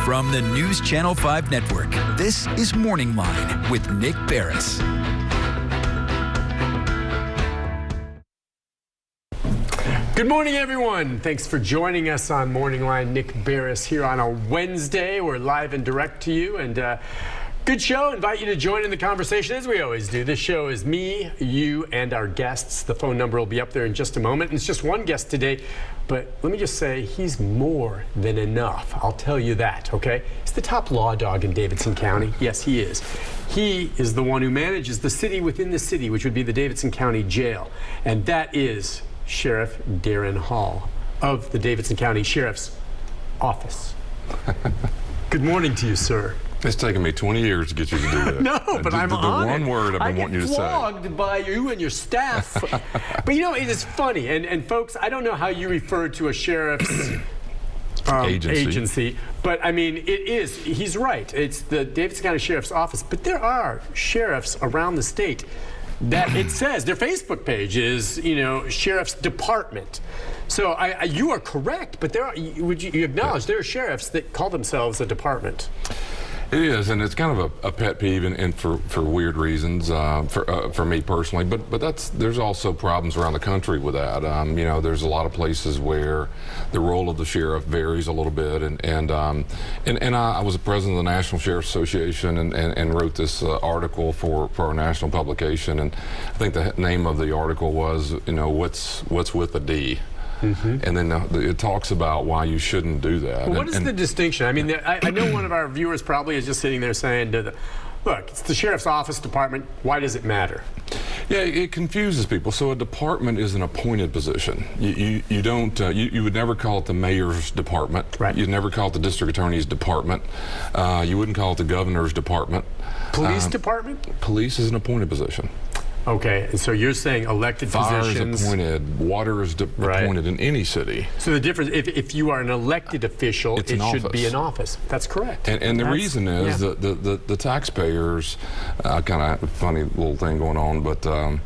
From the News Channel 5 Network, this is Morning Line with Nick Barris. Good morning, everyone. Thanks for joining us on Morning Line. Nick Barris here on a Wednesday. We're live and direct to you, and good show. Invite you to join in the conversation as we always do. This show is me, you, and our guests. The phone number will be up there in just a moment. And it's just one guest today, but let me just say he's more than enough. I'll tell you that, okay? He's the top law dog in Davidson County. Yes, he is. He is the one who manages the city within the city, which would be the Davidson County Jail. And that is Sheriff Daron Hall of the Davidson County Sheriff's Office. Good morning to you, sir. It's taken me 20 years to get you to do that. No, but I'm on the one word I've been wanting you to say. I get flogged by you and your staff. But you know, it is funny. And folks, I don't know how you refer to a sheriff's agency, but I mean, it is, he's right. It's the Davidson County Sheriff's Office. But there are sheriffs around the state that it says their Facebook page is, you know, Sheriff's Department. So you are correct, but there are, would you acknowledge there are sheriffs that call themselves a department? It is, and it's kind of a pet peeve, and for weird reasons for me personally. But there's also problems around the country with that. You know, there's a lot of places where the role of the sheriff varies a little bit, and I was the president of the National Sheriff's Association and wrote this article for our national publication, and I think the name of the article was, you know, what's with a D. Mm-hmm. And then it talks about why you shouldn't do that. Well, what is the distinction? I mean, I know one of our viewers probably is just sitting there saying, look, it's the Sheriff's Office Department. Why does it matter? Yeah, it confuses people. So a department is an appointed position. You would never call it the mayor's department. Right. You'd never call it the district attorney's department. You wouldn't call it the governor's department. Police department? Police is an appointed position. Okay, and so you're saying elected positions. Fire is appointed, water is appointed in any city. So the difference, if you are an elected official, it should be an office. That's correct. And the reason is that the taxpayers, kind of funny little thing going on, but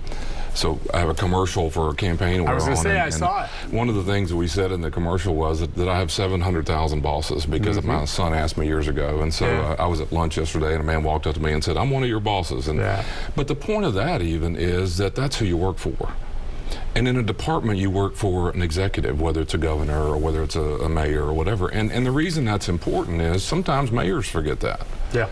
so I have a commercial for a campaign we're on. I was going to say, I saw it. One of the things that we said in the commercial was that I have 700,000 bosses because my son asked me years ago. And so I was at lunch yesterday and a man walked up to me and said, I'm one of your bosses. And but the point of that even is that that's who you work for. And in a department, you work for an executive, whether it's a governor or whether it's a mayor or whatever. And the reason that's important is sometimes mayors forget that. Yeah.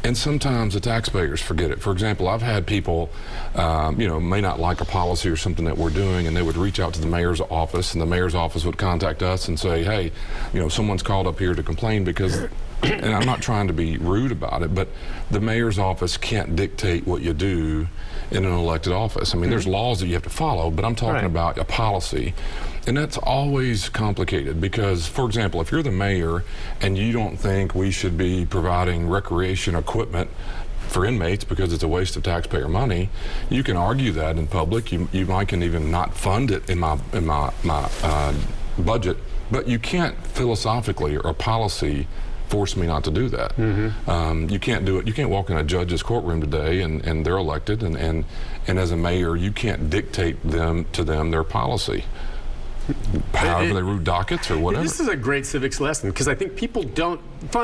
And sometimes the taxpayers forget it. For example, I've had people, you know, may not like a policy or something that we're doing, and they would reach out to the mayor's office, and the mayor's office would contact us and say, hey, you know, someone's called up here to complain because, and I'm not trying to be rude about it, but the mayor's office can't dictate what you do in an elected office. I mean, there's laws that you have to follow, but I'm talking about a policy. And that's always complicated because, for example, if you're the mayor and you don't think we should be providing recreation equipment for inmates because it's a waste of taxpayer money, you can argue that in public. You might can even not fund it in my budget, but you can't philosophically or a policy force me not to do that. Mm-hmm. You can't do it. You can't walk in a judge's courtroom today and they're elected, and as a mayor, you can't dictate to them their policy. However they root dockets or whatever. This is a great civics lesson because I think people don't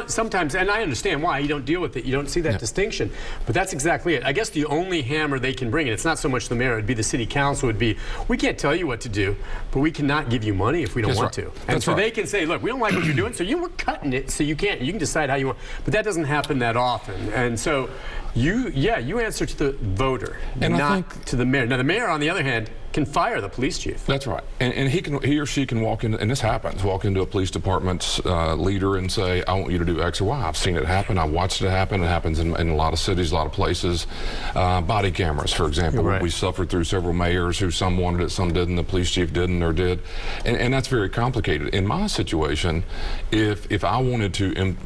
sometimes, and I understand why you don't deal with it. You don't see that distinction, but that's exactly it. I guess the only hammer they can bring, and it's not so much the mayor, it'd be the city council, would be, we can't tell you what to do, but we cannot give you money if we don't want to. And so they can say, look, we don't like what you're doing, so we're cutting it, so you can decide how you want. But that doesn't happen that often, and so you answer to the voter, and not to the mayor. Now the mayor, on the other hand, can fire the police chief. That's right, and he or she can walk in, and this happens, walk into a police department's leader and say, I want you to do X or Y. I've seen it happen. I've watched it happen. It happens in a lot of cities, a lot of places. Body cameras, for example. We suffered through several mayors who some wanted it, some didn't. The police chief didn't or did. And that's very complicated. In my situation, if I wanted to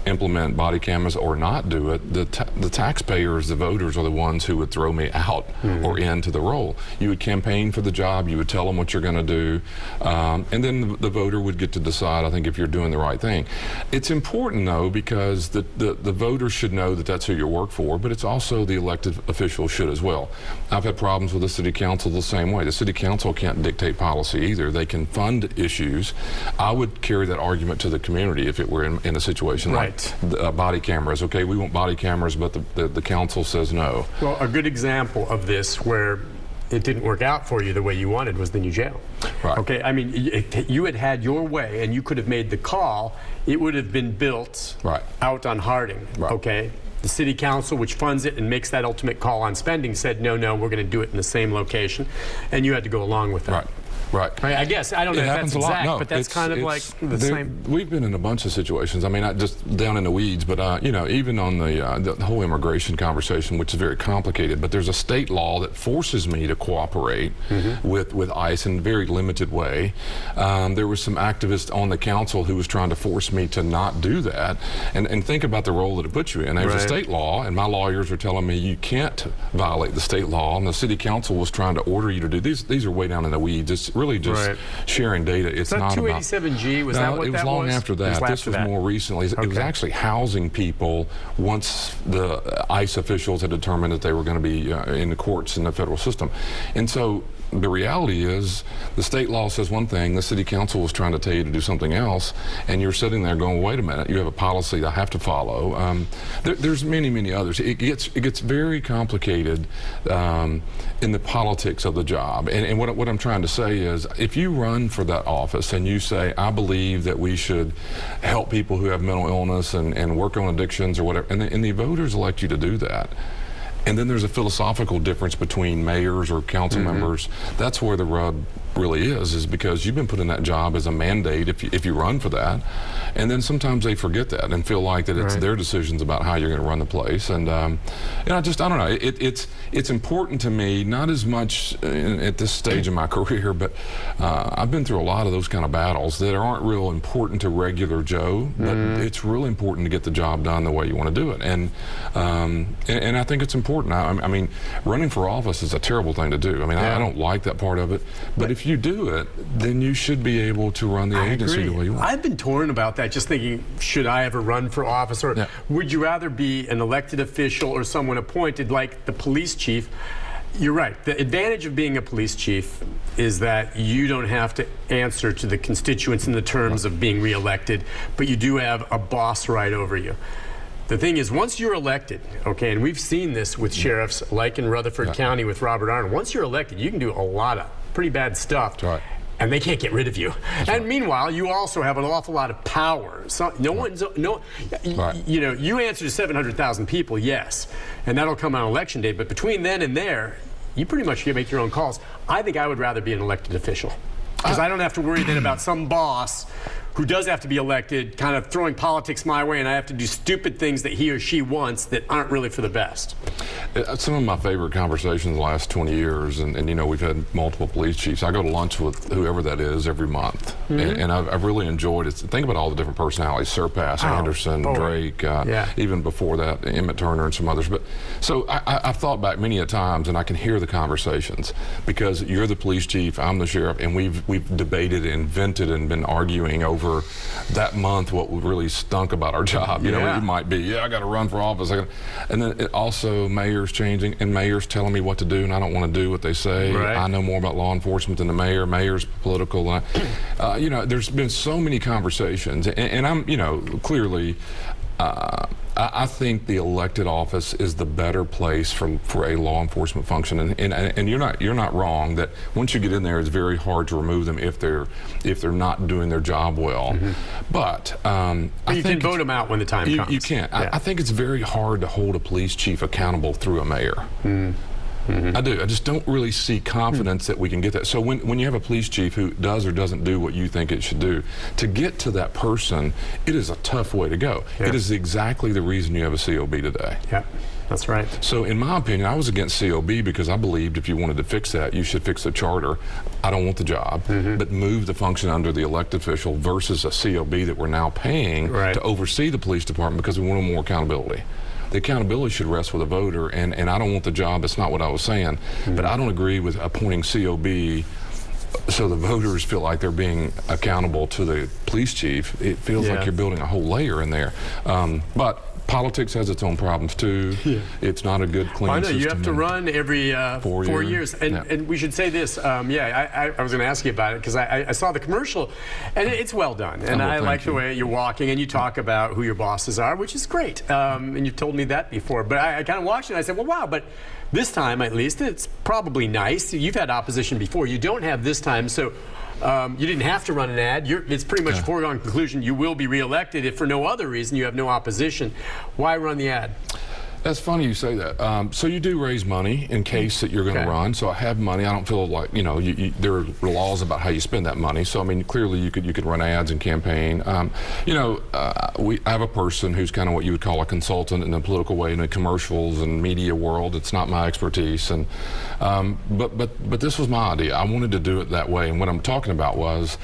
implement body cameras or not do it, the the taxpayers, the voters, are the ones who would throw me out or into the role. You would campaign for the job, you would tell them what you're going to do, and then the voter would get to decide, I think, if you're doing the right thing. It's important, though, because the voters should know that that's who you work for, but it's also the elected officials should as well. I've had problems with the city council the same way. The city council can't dictate policy either. They can fund issues. I would carry that argument to the community if it were in a situation like body cameras. Okay, we want body cameras, but the council says no. Well, a good example of this where it didn't work out for you the way you wanted was the new jail. Right. Okay, I mean, if you had your way and you could have made the call, it would have been built out on Harding. Right. Okay. The city council, which funds it and makes that ultimate call on spending, said, no, we're going to do it in the same location, and you had to go along with that. Right. Right. I guess, I don't know if that's exact, but that's kind of like the same. We've been in a bunch of situations. I mean, not just down in the weeds, but you know, even on the whole immigration conversation, which is very complicated. But there's a state law that forces me to cooperate with ICE in a very limited way. There was some activists on the council who was trying to force me to not do that. And think about the role that it puts you in. There's a state law, and my lawyers are telling me you can't violate the state law. And the city council was trying to order you to do these. These are way down in the weeds. It's really just sharing data. It's that not 287G, was that what that was? It was long after that. This was more recently. It was actually housing people once the ICE officials had determined that they were going to be in the courts in the federal system. And so the reality is the state law says one thing, the city council was trying to tell you to do something else, and you're sitting there going, wait a minute, you have a policy I have to follow. There's many others. It gets very complicated in the politics of the job. And what I'm trying to say is, if you run for that office and you say, I believe that we should help people who have mental illness and work on addictions or whatever, and the voters elect you to do that, and then there's a philosophical difference between mayors or council members. That's where the rub really is because you've been put in that job as a mandate if you run for that. And then sometimes they forget that and feel like that it's their decisions about how you're going to run the place. And you know, I don't know. It's important to me, not as much at this stage of my career, but I've been through a lot of those kind of battles that aren't real important to regular Joe, but it's really important to get the job done the way you want to do it. And I think it's important. I mean, running for office is a terrible thing to do. I mean, I don't like that part of it. But if you do it, then you should be able to run the agency the way you want. I've been torn about that, just thinking, should I ever run for office? Or would you rather be an elected official or someone appointed like the police chief? You're right. The advantage of being a police chief is that you don't have to answer to the constituents in the terms of being reelected, but you do have a boss right over you. The thing is, once you're elected, okay, and we've seen this with sheriffs like in Rutherford County with Robert Arnold, once you're elected, you can do a lot of pretty bad stuff. And they can't get rid of you. Meanwhile, you also have an awful lot of power. So you know, you answer to 700,000 people, yes, and that'll come on election day. But between then and there, you pretty much can make your own calls. I think I would rather be an elected official because I don't have to worry then about some boss who does have to be elected, kind of throwing politics my way, and I have to do stupid things that he or she wants that aren't really for the best. Some of my favorite conversations in the last 20 years, and you know, we've had multiple police chiefs. I go to lunch with whoever that is every month, and I've really enjoyed it. Think about all the different personalities: Surpass, Anderson, Drake, even before that, Emmett Turner and some others. But so I've thought back many a times, and I can hear the conversations because you're the police chief, I'm the sheriff, and we've debated, invented, and been arguing over that month what really stunk about our job. You know, it might be, I got to run for office. And then it also mayors changing and mayors telling me what to do, and I don't want to do what they say. I know more about law enforcement than the mayor. Mayor's political. You know, there's been so many conversations, and I'm, you know, clearly. I think the elected office is the better place for a law enforcement function, and you're not wrong that once you get in there, it's very hard to remove them if they're not doing their job well. But you can vote them out when the time comes. You can't. I think it's very hard to hold a police chief accountable through a mayor. I do. I just don't really see confidence that we can get that. So when you have a police chief who does or doesn't do what you think it should do, to get to that person, it is a tough way to go. It is exactly the reason you have a COB today. That's right. So in my opinion, I was against COB because I believed if you wanted to fix that, you should fix the charter. I don't want the job, but move the function under the elected official versus a COB that we're now paying to oversee the police department because we want more accountability. the accountability should rest with a voter, and I don't want the job. That's not what I was saying. But I don't agree with appointing COB so the voters feel like they're being accountable to the police chief. It feels like you're building a whole layer in there. But politics has its own problems too. It's not a good, clean system. You have to run every 4 years. And we should say this. I was going to ask you about it because I saw the commercial, and it's well done. And I like the way you're walking, and you talk about who your bosses are, which is great. And you've told me that before. But I kind of watched it, and I said, well, wow, but this time, at least, it's probably nice. You've had opposition before. You don't have this time. So you didn't have to run an ad. It's pretty much a foregone conclusion. You will be reelected if for no other reason you have no opposition. Why run the ad? That's funny you say that. So you do raise money in case that you're going to run. So I have money. I don't feel like, there are laws about how you spend that money. So, I mean, clearly you could run ads and campaign. I have a person who's kind of what you would call a consultant in the political way in the commercials and media world. It's not my expertise. And but this was my idea. I wanted to do it that way. And what I'm talking about was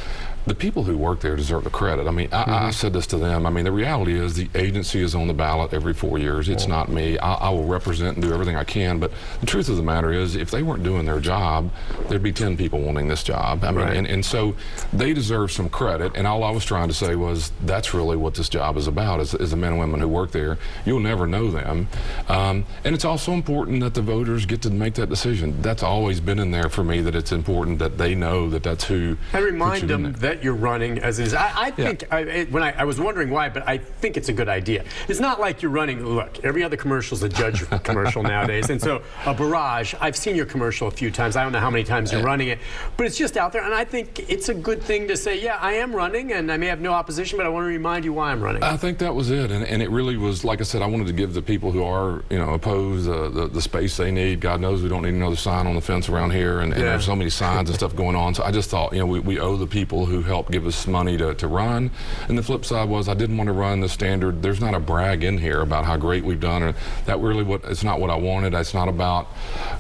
the people who work there deserve the credit. I mean, I said this to them. I mean, the reality is the agency is on the ballot every 4 years. It's not me. I will represent and do everything I can. But the truth of the matter is, if they weren't doing their job, there'd be 10 people wanting this job. I mean, and so they deserve some credit. And all I was trying to say was that's really what this job is about, is the men and women who work there. You'll never know them. And it's also important that the voters get to make that decision. That's always been in there for me, that it's important that they know that that's who. And remind them that you're running as is. I think, when I was wondering why, but I think it's a good idea. It's not like you're running, look, every other commercial is a judge commercial nowadays. And so a barrage, I've seen your commercial a few times. I don't know how many times you're running it, but it's just out there. And I think it's a good thing to say, yeah, I am running and I may have no opposition, but I want to remind you why I'm running. I think that was it. And it really was, like I said, I wanted to give the people who are, opposed the space they need. God knows we don't need another sign on the fence around here. And there's so many signs and stuff going on. So I just thought, we owe the people who helped give us money to run. And the flip side was I didn't want to run the standard. There's not a brag in here about how great we've done. Or that really it's not what I wanted. It's not about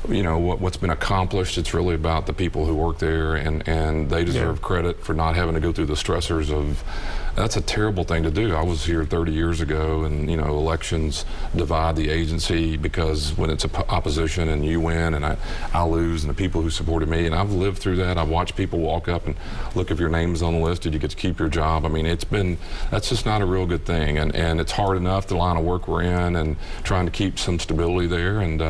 what's been accomplished. It's really about the people who work there, and they deserve credit for not having to go through the stressors of. That's a terrible thing to do. I was here 30 years ago, and elections divide the agency because when it's opposition and you win and I lose, and the people who supported me, and I've lived through that. I've watched people walk up and look if your name's on the list. Did you get to keep your job? I mean, that's just not a real good thing, and it's hard enough the line of work we're in and trying to keep some stability there. And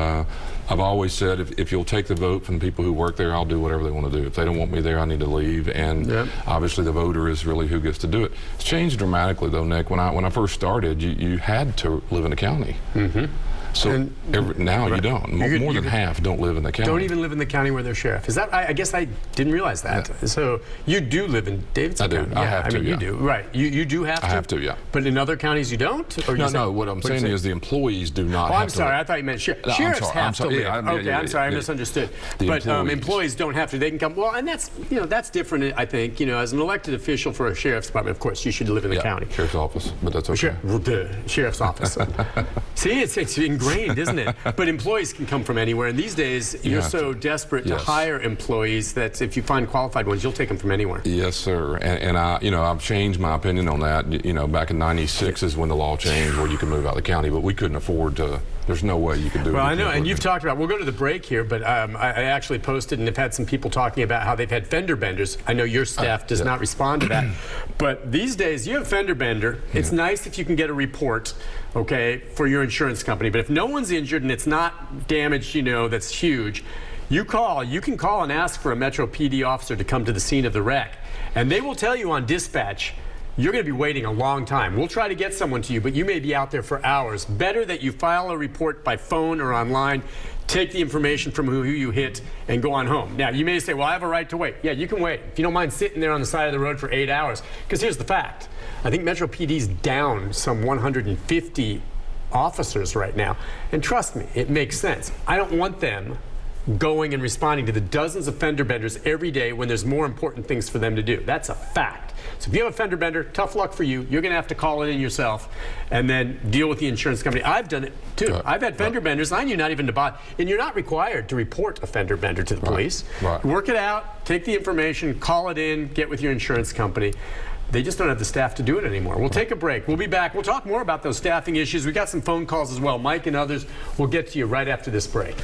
I've always said if you'll take the vote from the people who work there, I'll do whatever they want to do. If they don't want me there, I need to leave. And obviously the voter is really who gets to do it. It's changed dramatically though, Nick. When I first started, you had to live in the county. So now you don't. More than half don't live in the county. Don't even live in the county where they're sheriff. Is that? I guess I didn't realize that. So you do live in Davidson County. I have to. You do. Right. You do have to. I have to. Yeah. But in other counties you don't. Or no. What I'm saying is the employees do not. Oh, I'm sorry. I thought you meant sheriffs. Sheriffs have to live. I'm sorry. I misunderstood. But employees don't have to. They can come. Well, and that's that's different. I think as an elected official for a sheriff's department, of course, you should live in the county. Sheriff's office, but that's okay. The sheriff's office. See, it's ingrained, isn't it? But employees can come from anywhere, and these days you're so desperate to hire employees that if you find qualified ones, you'll take them from anywhere. Yes, sir. And I've changed my opinion on that. Back in '96 is when the law changed where you could move out of the county, but we couldn't afford to. There's no way you could do it. Well, I know, and you've talked about. We'll go to the break here, but I actually posted and have had some people talking about how they've had fender benders. I know your staff does not respond to that, but these days you have a fender bender. It's nice if you can get a report, for your insurance company. But if no one's injured and it's not damage, that's huge, you can call and ask for a Metro PD officer to come to the scene of the wreck, and they will tell you on dispatch. You're going to be waiting a long time. We'll try to get someone to you, but you may be out there for hours. Better that you file a report by phone or online, take the information from who you hit, and go on home. Now, you may say, well, I have a right to wait. Yeah, you can wait. If you don't mind sitting there on the side of the road for 8 hours. Because here's the fact. I think Metro PD's down some 150 officers right now. And trust me, it makes sense. I don't want them going and responding to the dozens of fender benders every day when there's more important things for them to do. That's a fact. So if you have a fender bender, tough luck for you. You're going to have to call it in yourself and then deal with the insurance company. I've done it too. I've had fender benders. I knew not even to buy. And you're not required to report a fender bender to the police. Work it out, take the information, call it in, get with your insurance company. they just don't have the staff to do it anymore. We'll take a break. We'll be back. We'll talk more about those staffing issues. We got some phone calls as well. Mike and others, we'll get to you right after this break.